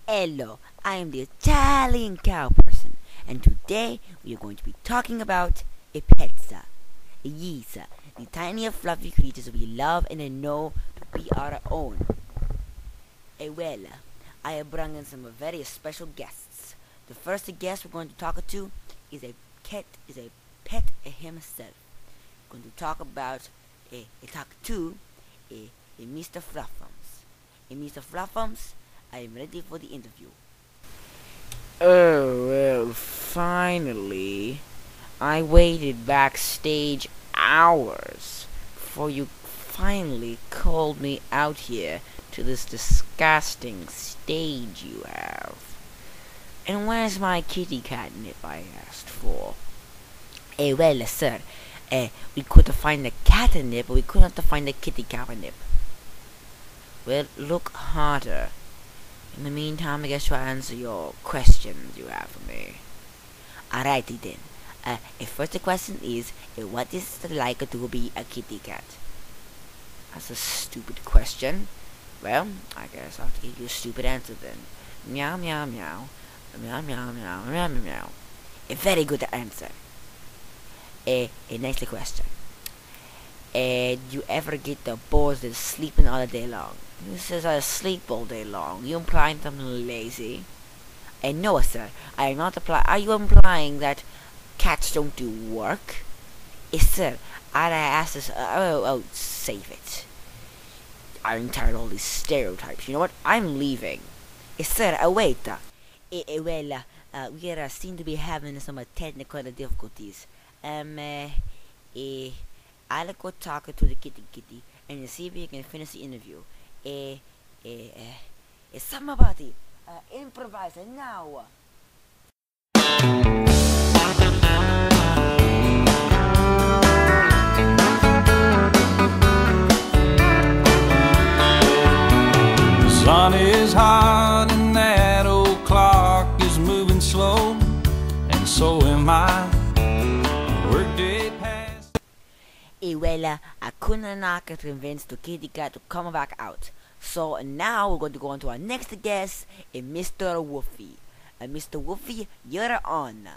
Hello, I am the Italian cow person, and today we are going to be talking about a pezza. Yes, the tiny fluffy creatures we love and know to be our own. Well, I have brought in some very special guests. The first guest we're going to talk to is a pet himself. We're going to talk about a Mr. Fluffums. Mr. Fluffums, I am ready for the interview. Oh, well, finally. I waited backstage hours before you finally called me out here to this disgusting stage you have. And where's my kitty catnip I asked for? Well, sir, we could find the catnip, but we couldn't find the kitty catnip. Well, look harder. In the meantime, I guess I'll answer your questions you have for me. Alrighty then. First question is, what is it like to be a kitty cat? That's a stupid question. Well, I guess I'll have to give you a stupid answer then. Meow, meow, meow. Meow, meow, meow, meow, meow, meow. A very good answer. A next question. Do you ever get the bored of sleeping all day long? Who says I sleep all day long? You implying that I'm lazy? No, sir. I am not implying. Are you implying that cats don't do work? Sir, I asked this. Save it. I'm tired of all these stereotypes. You know what? I'm leaving. Sir, wait. We seem to be having some technical difficulties. I'll go talk to the kitty and see if we can finish the interview. Somebody improvise now. The sun is hot and that old clock is moving slow, and so am I. Workday past. I couldn't not convince the kitty cat to come back out. So now we're going to go on to our next guest, Mr. Woofy. Mr. Woofy, you're on.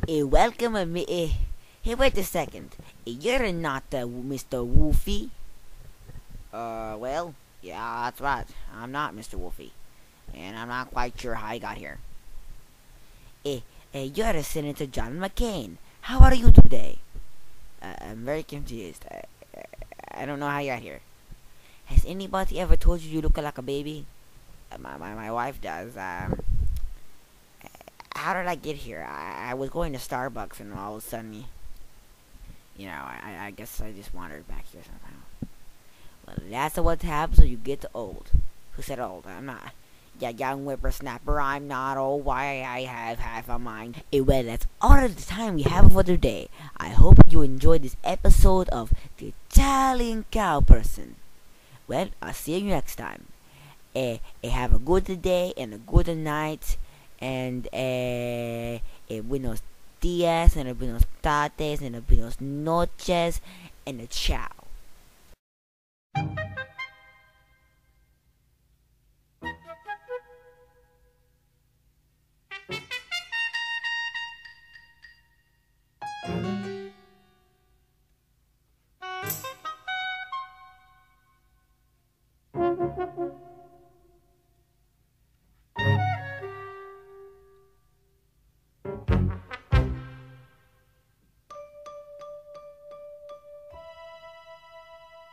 Welcome, hey, wait a second. You're not Mr. Woofy. Well, yeah, that's right. I'm not Mr. Woofy. And I'm not quite sure how I got here. You're Senator John McCain. How are you today? I'm very confused. I don't know how you got here. Has anybody ever told you you look like a baby? My wife does. How did I get here? I was going to Starbucks and all of a sudden, I guess I just wandered back here somehow. Well, that's what happens when you get old. Who said old? I'm not. Yeah, young whippersnapper, I'm not old. Why I have half a mind. Well, that's all of the time we have for today. I hope you enjoyed this episode of The Italian Cow Person. Well, I'll see you next time. Have a good day and a good night. And buenos dias and buenos tardes and buenos noches and a ciao.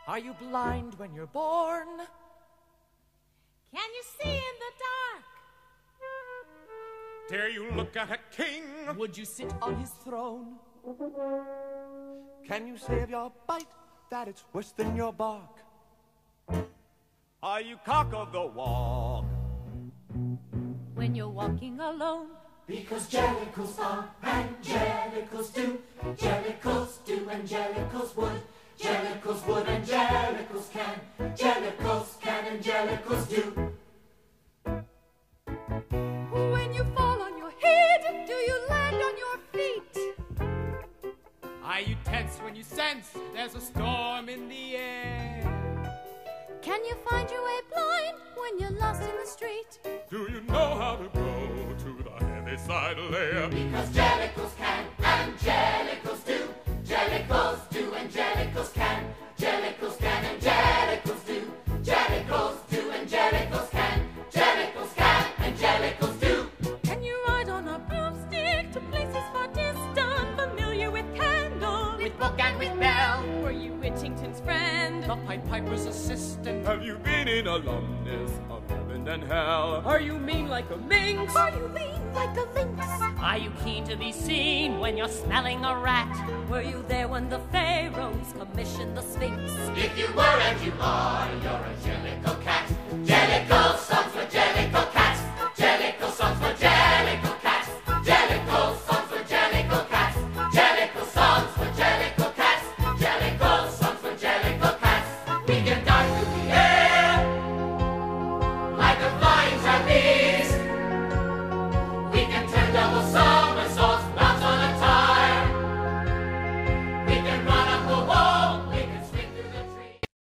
Are you blind when you're born? Can you see in the dark? Dare you look at a king? Would you sit on his throne? Can you say of your bite that it's worse than your bark? Are you cock of the walk? When you're walking alone? Because jellicles are and jellicles do. Jellicles do and jellicles would. Jellicles would and jellicles can. Jellicles can and jellicles do. When you fall on your head, do you land on your feet? Are you tense when you sense there's a storm in the air? Can you find your way blind when you're lost in the street? Do you know decidedly. Because jellicles can and jellicles do. Jellicles do and jellicles can. Jellicles can and jellicles do. Jellicles do and jellicles can. Jellicles can and jellicles do. Can you ride on a broomstick to places far distant? Familiar with candle, With book and with bell, were you Whittington's friend? the Pied Piper's assistant. Have you been in alumnus of heaven and hell? Are you mean like a minx? Are you lean like a lynx? Are you keen to be seen when you're smelling a rat? Were you there when the pharaohs commissioned the Sphinx? If you were and you are, you're a jellicle cat.